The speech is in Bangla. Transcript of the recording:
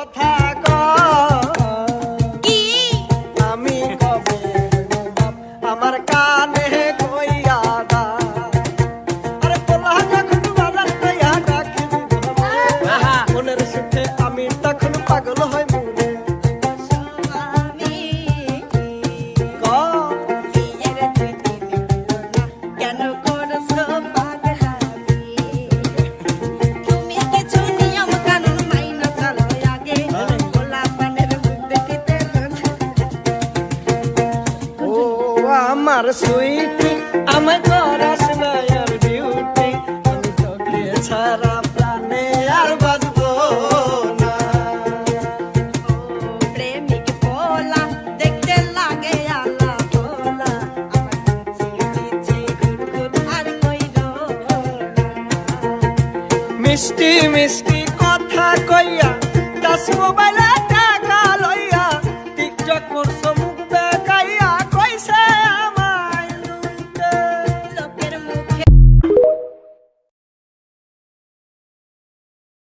কথা কি আমি কবে আমার কানে কইয়া দা আরে পোলা যখন বাজার কইয়া ডাকি মনের সুখে আমি তখন পাগল হই মনে কেন করছো পাগলামি তুমি কিছু নিয়ম কানুন মাইনা চলো আগে গোলা পানের মুখ দেখিতে ও আমার সুইটি আমায় করাস না আর বিউটি আমি তোকে ছাড়া প্রাণে আর বাঁচবো না প্রেমিক পোলা দেখতে লাগে আলা পোলা আমার চিঠি গুনগুন আর কইরো মিষ্টি মিষ্টি কথা কইয়া টাচ মোবাইলে